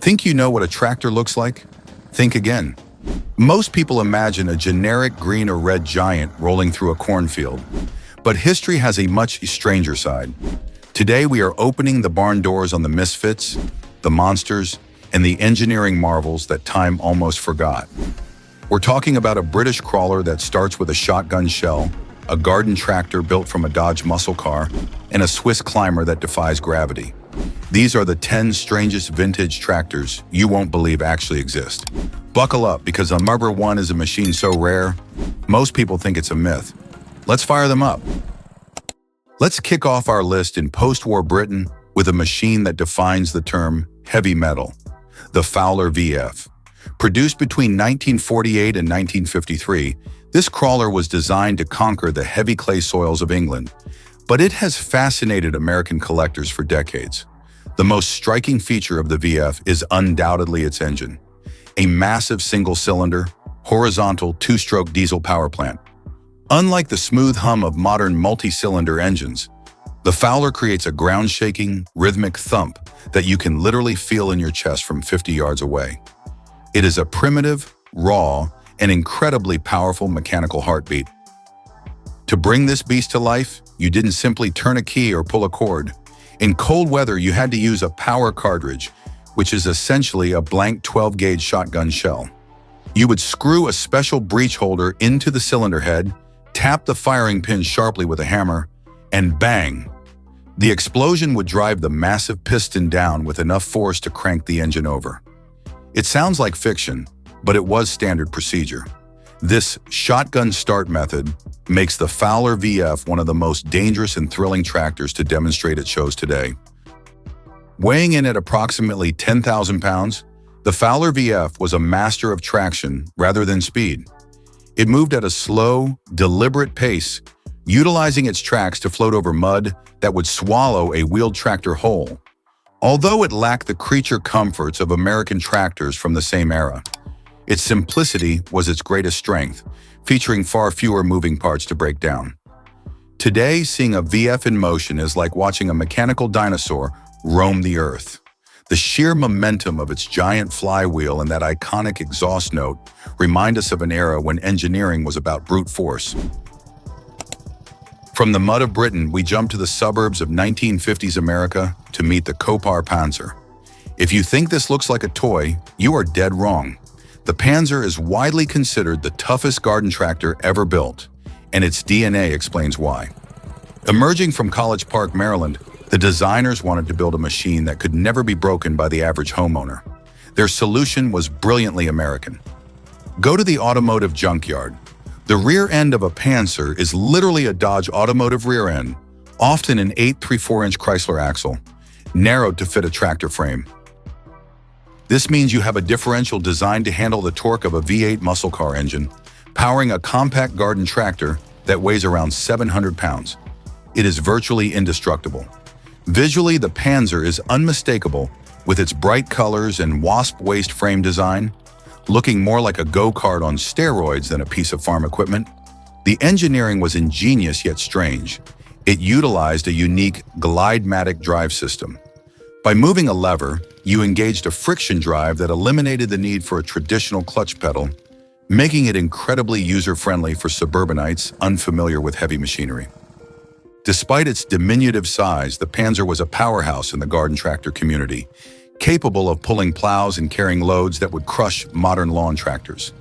Think you know what a tractor looks like? Think again. Most people imagine a generic green or red giant rolling through a cornfield, but history has a much stranger side. Today we are opening the barn doors on the misfits, the monsters, and the engineering marvels that time almost forgot. We're talking about a British crawler that starts with a shotgun shell, a garden tractor built from a Dodge muscle car, and a Swiss climber that defies gravity. These are the 10 strangest vintage tractors you won't believe actually exist. Buckle up, because number 1 is a machine so rare, most people think it's a myth. Let's fire them up. Let's kick off our list in post-war Britain with a machine that defines the term heavy metal, the Fowler VF. Produced between 1948 and 1953, this crawler was designed to conquer the heavy clay soils of England, but it has fascinated American collectors for decades. The most striking feature of the VF is undoubtedly its engine. A massive single-cylinder, horizontal two-stroke diesel power plant. Unlike the smooth hum of modern multi-cylinder engines, the Fowler creates a ground-shaking, rhythmic thump that you can literally feel in your chest from 50 yards away. It is a primitive, raw, and incredibly powerful mechanical heartbeat. To bring this beast to life, you didn't simply turn a key or pull a cord. In cold weather, you had to use a power cartridge, which is essentially a blank 12-gauge shotgun shell. You would screw a special breech holder into the cylinder head, tap the firing pin sharply with a hammer, and bang! The explosion would drive the massive piston down with enough force to crank the engine over. It sounds like fiction, but it was standard procedure. This shotgun start method makes the Fowler VF one of the most dangerous and thrilling tractors to demonstrate at shows today. Weighing in at approximately 10,000 pounds, the Fowler VF was a master of traction rather than speed. It moved at a slow, deliberate pace, utilizing its tracks to float over mud that would swallow a wheeled tractor whole. Although it lacked the creature comforts of American tractors from the same era, its simplicity was its greatest strength, featuring far fewer moving parts to break down. Today, seeing a VF in motion is like watching a mechanical dinosaur roam the earth. The sheer momentum of its giant flywheel and that iconic exhaust note remind us of an era when engineering was about brute force. From the mud of Britain, we jump to the suburbs of 1950s America to meet the Kopar Panzer. If you think this looks like a toy, you are dead wrong. The Panzer is widely considered the toughest garden tractor ever built, and its DNA explains why. Emerging from College Park, Maryland, the designers wanted to build a machine that could never be broken by the average homeowner. Their solution was brilliantly American. Go to the automotive junkyard. The rear end of a Panzer is literally a Dodge automotive rear end, often an 8 3/4-inch Chrysler axle, narrowed to fit a tractor frame. This means you have a differential designed to handle the torque of a V8 muscle car engine, powering a compact garden tractor that weighs around 700 pounds. It is virtually indestructible. Visually, the Panzer is unmistakable with its bright colors and wasp waist frame design, looking more like a go-kart on steroids than a piece of farm equipment. The engineering was ingenious yet strange. It utilized a unique Glide-Matic drive system. By moving a lever, you engaged a friction drive that eliminated the need for a traditional clutch pedal, making it incredibly user-friendly for suburbanites unfamiliar with heavy machinery. Despite its diminutive size, the Panzer was a powerhouse in the garden tractor community, capable of pulling plows and carrying loads that would crush modern lawn tractors.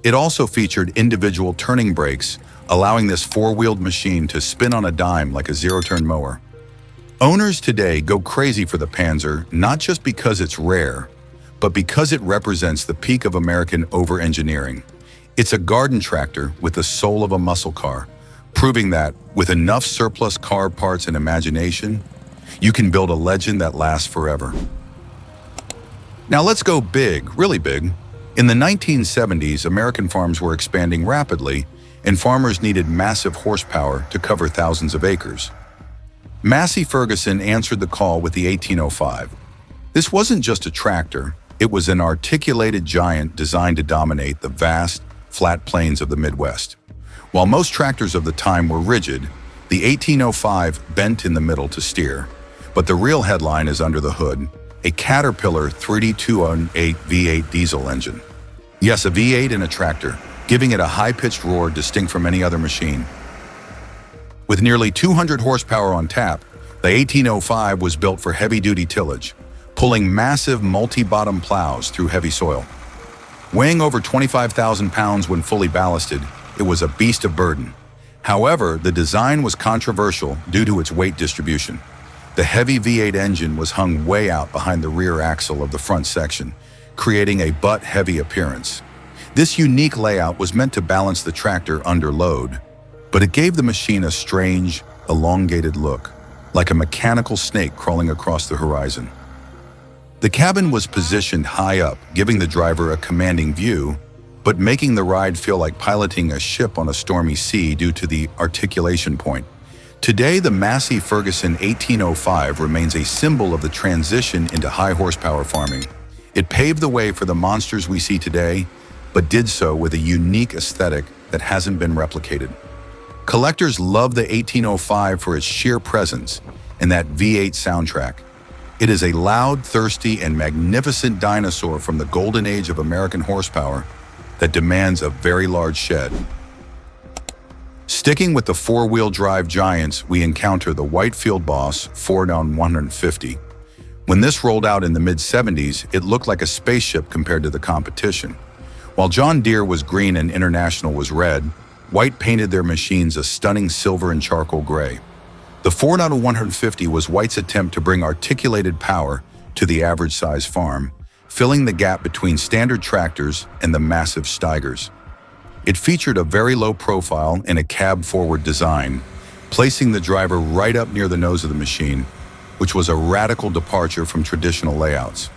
It also featured individual turning brakes, allowing this four-wheeled machine to spin on a dime like a zero-turn mower. Owners today go crazy for the Panzer, not just because it's rare, but because it represents the peak of American over-engineering. It's a garden tractor with the soul of a muscle car, proving that, with enough surplus car parts and imagination, you can build a legend that lasts forever. Now let's go big, really big. In the 1970s, American farms were expanding rapidly, and farmers needed massive horsepower to cover thousands of acres. Massey Ferguson answered the call with the 1805. This wasn't just a tractor, it was an articulated giant designed to dominate the vast, flat plains of the Midwest. While most tractors of the time were rigid, the 1805 bent in the middle to steer. But the real headline is under the hood. a Caterpillar 3208 V8 diesel engine. Yes, a V8 in a tractor, giving it a high-pitched roar distinct from any other machine. With nearly 200 horsepower on tap, the 1805 was built for heavy-duty tillage, pulling massive multi-bottom plows through heavy soil. Weighing over 25,000 pounds when fully ballasted, it was a beast of burden. However, the design was controversial due to its weight distribution. The heavy V8 engine was hung way out behind the rear axle of the front section, creating a butt-heavy appearance. This unique layout was meant to balance the tractor under load, but it gave the machine a strange, elongated look, like a mechanical snake crawling across the horizon. The cabin was positioned high up, giving the driver a commanding view, but making the ride feel like piloting a ship on a stormy sea due to the articulation point. Today, the Massey Ferguson 1805 remains a symbol of the transition into high-horsepower farming. It paved the way for the monsters we see today, but did so with a unique aesthetic that hasn't been replicated. Collectors love the 1805 for its sheer presence and that V8 soundtrack. It is a loud, thirsty, and magnificent dinosaur from the golden age of American horsepower that demands a very large shed. Sticking with the four-wheel drive giants, we encounter the White Field Boss 4N150. When this rolled out in the mid-70s, it looked like a spaceship compared to the competition. While John Deere was green and International was red, White painted their machines a stunning silver and charcoal gray. The 4N150 was White's attempt to bring articulated power to the average-size farm, filling the gap between standard tractors and the massive Steigers. It featured a very low profile and a cab-forward design, placing the driver right up near the nose of the machine, which was a radical departure from traditional layouts.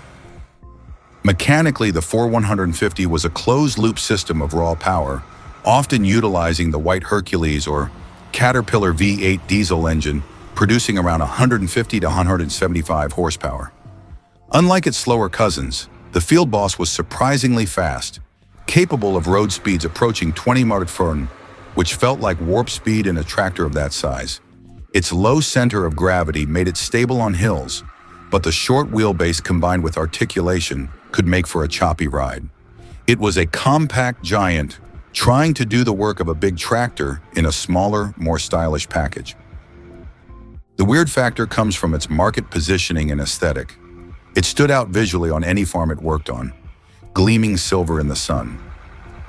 Mechanically, the 4N150 was a closed-loop system of raw power, often utilizing the White Hercules or Caterpillar V8 diesel engine, producing around 150 to 175 horsepower. Unlike its slower cousins, the Field Boss was surprisingly fast, capable of road speeds approaching 20 mph, which felt like warp speed in a tractor of that size. Its low center of gravity made it stable on hills, but the short wheelbase combined with articulation could make for a choppy ride. It was a compact giant trying to do the work of a big tractor in a smaller, more stylish package. The weird factor comes from its market positioning and aesthetic. It stood out visually on any farm it worked on, gleaming silver in the sun.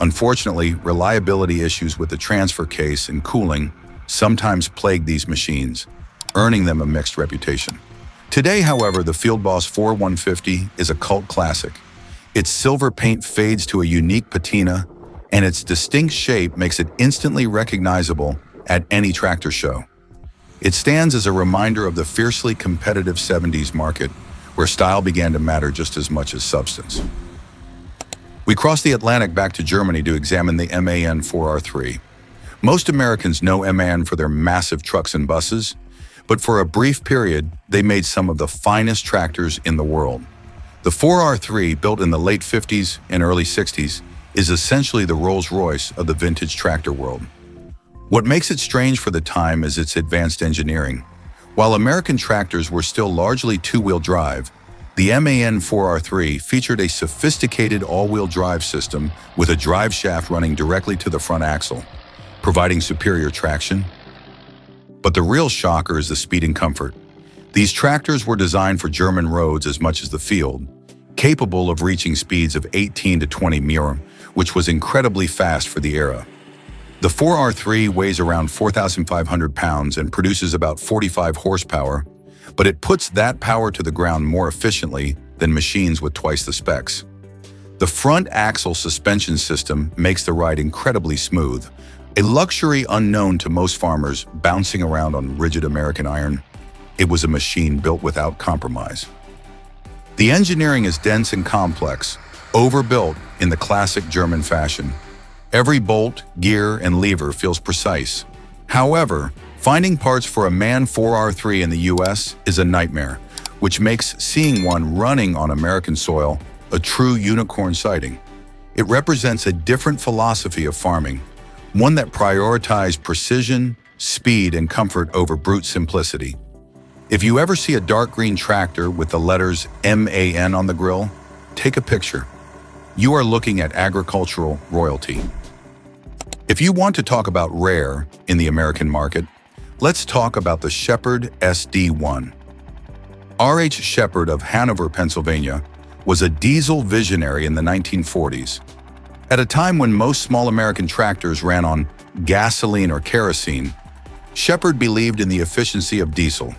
Unfortunately, reliability issues with the transfer case and cooling sometimes plagued these machines, earning them a mixed reputation. Today, however, the Field Boss 4N150 is a cult classic. Its silver paint fades to a unique patina, and its distinct shape makes it instantly recognizable at any tractor show. It stands as a reminder of the fiercely competitive 70s market, where style began to matter just as much as substance. We crossed the Atlantic back to Germany to examine the MAN 4R3. Most Americans know MAN for their massive trucks and buses, but for a brief period, they made some of the finest tractors in the world. The 4R3, built in the late 50s and early 60s, is essentially the Rolls-Royce of the vintage tractor world. What makes it strange for the time is its advanced engineering. While American tractors were still largely two-wheel drive, the MAN 4R3 featured a sophisticated all-wheel drive system with a drive shaft running directly to the front axle, providing superior traction. But the real shocker is the speed and comfort. These tractors were designed for German roads as much as the field, capable of reaching speeds of 18 to 20 mph, which was incredibly fast for the era. The 4R3 weighs around 4,500 pounds and produces about 45 horsepower, but it puts that power to the ground more efficiently than machines with twice the specs. The front axle suspension system makes the ride incredibly smooth, a luxury unknown to most farmers bouncing around on rigid American iron. It was a machine built without compromise. The engineering is dense and complex, overbuilt in the classic German fashion. Every bolt, gear, and lever feels precise. However, finding parts for a MAN 4R3 in the US is a nightmare, which makes seeing one running on American soil a true unicorn sighting. It represents a different philosophy of farming, one that prioritized precision, speed, and comfort over brute simplicity. If you ever see a dark green tractor with the letters MAN on the grill, take a picture. You are looking at agricultural royalty. If you want to talk about rare in the American market, let's talk about the Shepherd SD1. R.H. Shepherd of Hanover, Pennsylvania, was a diesel visionary in the 1940s. At a time when most small American tractors ran on gasoline or kerosene, Shepherd believed in the efficiency of diesel.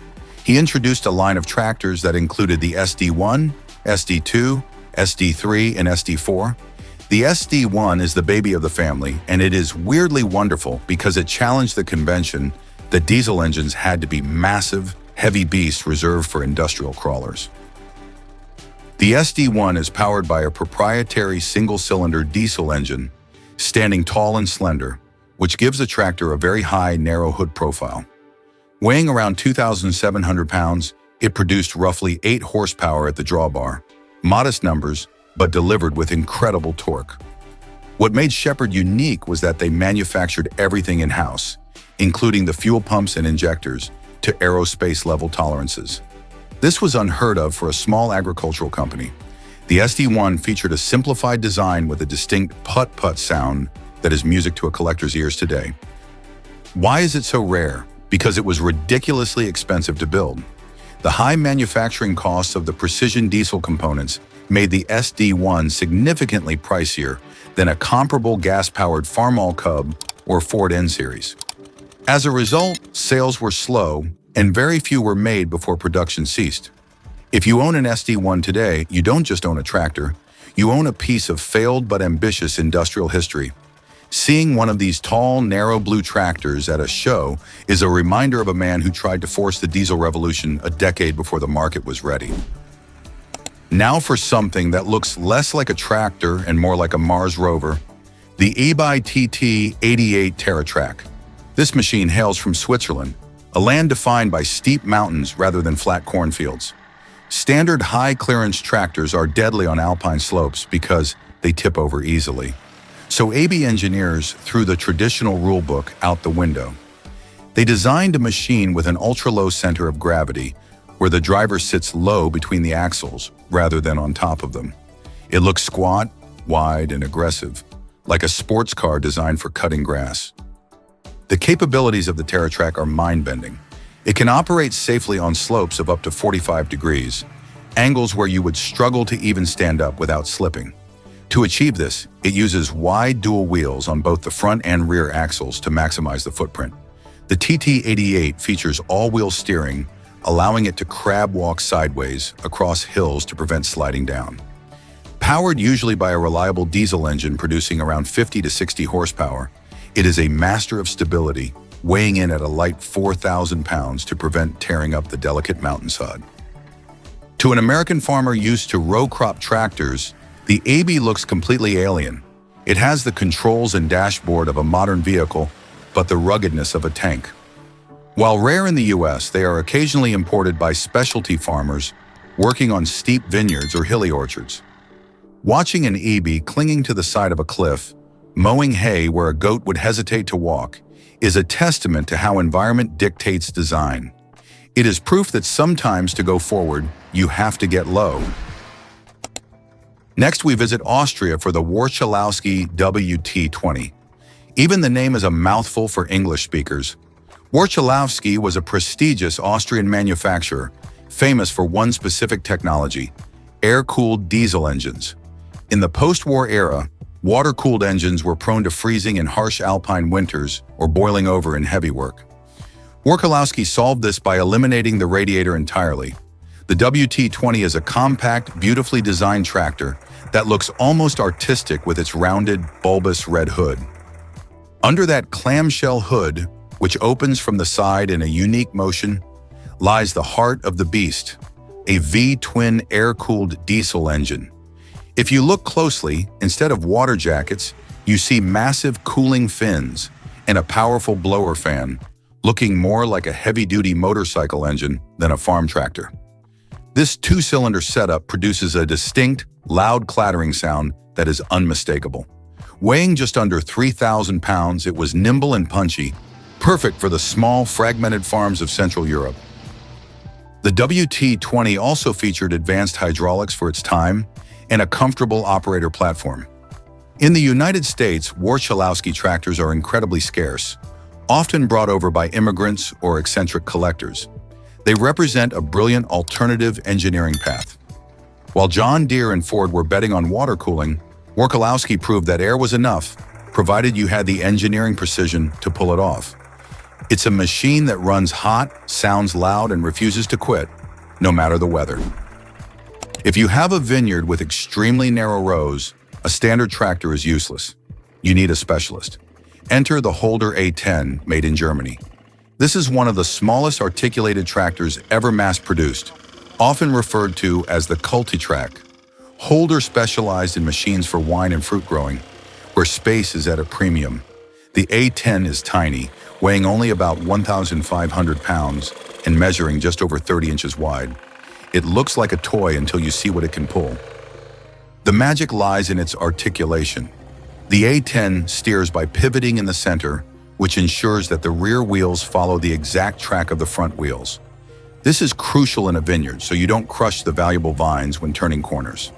He introduced a line of tractors that included the SD1, SD2, SD3, and SD4. The SD1 is the baby of the family, and it is weirdly wonderful because it challenged the convention that diesel engines had to be massive, heavy beasts reserved for industrial crawlers. The SD1 is powered by a proprietary single-cylinder diesel engine, standing tall and slender, which gives the tractor a very high, narrow hood profile. Weighing around 2,700 pounds, it produced roughly 8 horsepower at the drawbar. Modest numbers, but delivered with incredible torque. What made Shepherd unique was that they manufactured everything in-house, including the fuel pumps and injectors, to aerospace-level tolerances. This was unheard of for a small agricultural company. The SD1 featured a simplified design with a distinct putt-putt sound that is music to a collector's ears today. Why is it so rare? Because it was ridiculously expensive to build. The high manufacturing costs of the precision diesel components made the SD1 significantly pricier than a comparable gas-powered Farmall Cub or Ford N-Series. As a result, sales were slow, and very few were made before production ceased. If you own an SD1 today, you don't just own a tractor, you own a piece of failed but ambitious industrial history. Seeing one of these tall, narrow blue tractors at a show is a reminder of a man who tried to force the diesel revolution a decade before the market was ready. Now for something that looks less like a tractor and more like a Mars rover, the eBay TT88 TerraTrak. This machine hails from Switzerland, a land defined by steep mountains rather than flat cornfields. Standard high-clearance tractors are deadly on alpine slopes because they tip over easily. So AB engineers threw the traditional rulebook out the window. They designed a machine with an ultra-low center of gravity where the driver sits low between the axles rather than on top of them. It looks squat, wide, and aggressive, like a sports car designed for cutting grass. The capabilities of the TerraTrak are mind-bending. It can operate safely on slopes of up to 45 degrees, angles where you would struggle to even stand up without slipping. To achieve this, it uses wide dual wheels on both the front and rear axles to maximize the footprint. The TT88 features all-wheel steering, allowing it to crab walk sideways across hills to prevent sliding down. Powered usually by a reliable diesel engine producing around 50 to 60 horsepower, it is a master of stability, weighing in at a light 4,000 pounds to prevent tearing up the delicate mountainside. To an American farmer used to row crop tractors, the AB looks completely alien. It has the controls and dashboard of a modern vehicle, but the ruggedness of a tank. While rare in the US, they are occasionally imported by specialty farmers working on steep vineyards or hilly orchards. Watching an EB clinging to the side of a cliff, mowing hay where a goat would hesitate to walk, is a testament to how environment dictates design. It is proof that sometimes to go forward, you have to get low. Next, we visit Austria for the Warchalowski WT20. Even the name is a mouthful for English speakers. Warchalowski was a prestigious Austrian manufacturer, famous for one specific technology: air-cooled diesel engines. In the post-war era, water-cooled engines were prone to freezing in harsh alpine winters or boiling over in heavy work. Warchalowski solved this by eliminating the radiator entirely. The WT20 is a compact, beautifully designed tractor that looks almost artistic with its rounded, bulbous red hood. Under that clamshell hood, which opens from the side in a unique motion, lies the heart of the beast, a V-twin air-cooled diesel engine. If you look closely, instead of water jackets, you see massive cooling fins and a powerful blower fan, looking more like a heavy-duty motorcycle engine than a farm tractor. This two-cylinder setup produces a distinct, loud clattering sound that is unmistakable. Weighing just under 3,000 pounds, it was nimble and punchy, perfect for the small, fragmented farms of Central Europe. The WT-20 also featured advanced hydraulics for its time and a comfortable operator platform. In the United States, Warchalowski tractors are incredibly scarce, often brought over by immigrants or eccentric collectors. They represent a brilliant alternative engineering path. While John Deere and Ford were betting on water cooling, Warchalowski proved that air was enough, provided you had the engineering precision to pull it off. It's a machine that runs hot, sounds loud, and refuses to quit, no matter the weather. If you have a vineyard with extremely narrow rows, a standard tractor is useless. You need a specialist. Enter the Holder A10, made in Germany. This is one of the smallest articulated tractors ever mass-produced, often referred to as the Cultitrac. Holder specialized in machines for wine and fruit growing, where space is at a premium. The A10 is tiny, weighing only about 1,500 pounds and measuring just over 30 inches wide. It looks like a toy until you see what it can pull. The magic lies in its articulation. The A10 steers by pivoting in the center, which ensures that the rear wheels follow the exact track of the front wheels. This is crucial in a vineyard so you don't crush the valuable vines when turning corners.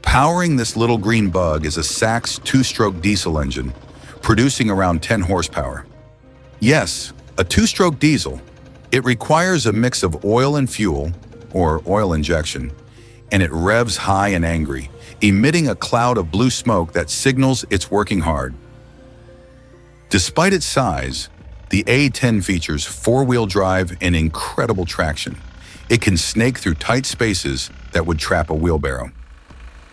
Powering this little green bug is a Sachs two-stroke diesel engine, producing around 10 horsepower. Yes, a two-stroke diesel. It requires a mix of oil and fuel, or oil injection, and it revs high and angry, emitting a cloud of blue smoke that signals it's working hard. Despite its size, the A10 features four-wheel drive and incredible traction. It can snake through tight spaces that would trap a wheelbarrow.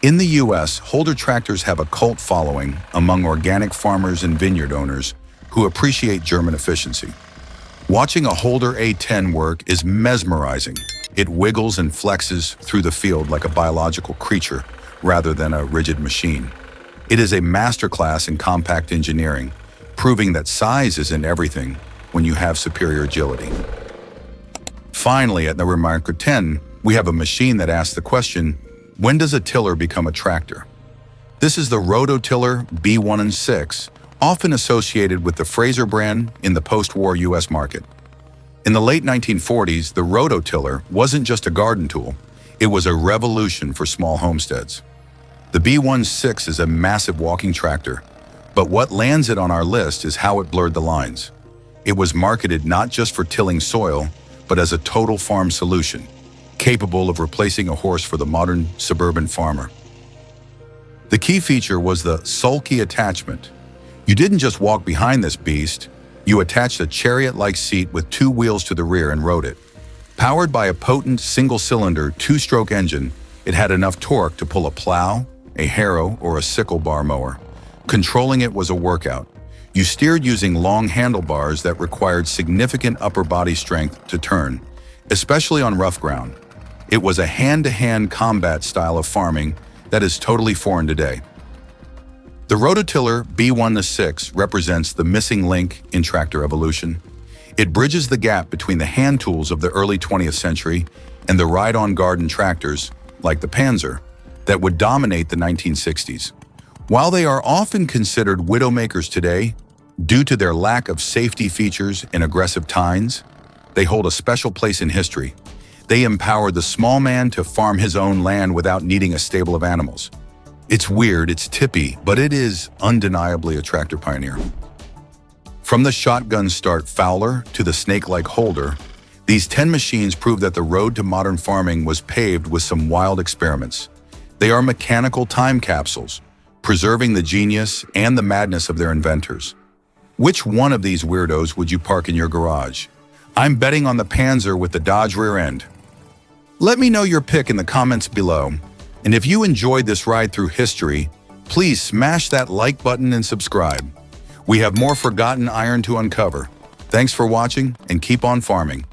In the US, Holder tractors have a cult following among organic farmers and vineyard owners who appreciate German efficiency. Watching a Holder A10 work is mesmerizing. It wiggles and flexes through the field like a biological creature rather than a rigid machine. It is a masterclass in compact engineering, proving that size isn't everything when you have superior agility. Finally, at the Remarque 10, we have a machine that asks the question, when does a tiller become a tractor? This is the Rototiller B1&6, often associated with the Fraser brand in the post-war US market. In the late 1940s, the Rototiller wasn't just a garden tool, it was a revolution for small homesteads. The B1&6 is a massive walking tractor, but what lands it on our list is how it blurred the lines. It was marketed not just for tilling soil, but as a total farm solution, capable of replacing a horse for the modern suburban farmer. The key feature was the sulky attachment. You didn't just walk behind this beast, you attached a chariot-like seat with two wheels to the rear and rode it. Powered by a potent single-cylinder two-stroke engine, it had enough torque to pull a plow, a harrow, or a sickle bar mower. Controlling it was a workout. You steered using long handlebars that required significant upper body strength to turn, especially on rough ground. It was a hand-to-hand combat style of farming that is totally foreign today. The Rototiller B1&6 represents the missing link in tractor evolution. It bridges the gap between the hand tools of the early 20th century and the ride-on garden tractors, like the Panzer, that would dominate the 1960s. While they are often considered widowmakers today, due to their lack of safety features and aggressive tines, they hold a special place in history. They empowered the small man to farm his own land without needing a stable of animals. It's weird, it's tippy, but it is undeniably a tractor pioneer. From the shotgun start Fowler to the snake-like Holder, these 10 machines prove that the road to modern farming was paved with some wild experiments. They are mechanical time capsules, preserving the genius and the madness of their inventors. Which one of these weirdos would you park in your garage? I'm betting on the Panzer with the Dodge rear end. Let me know your pick in the comments below. And if you enjoyed this ride through history, please smash that like button and subscribe. We have more forgotten iron to uncover. Thanks for watching and keep on farming.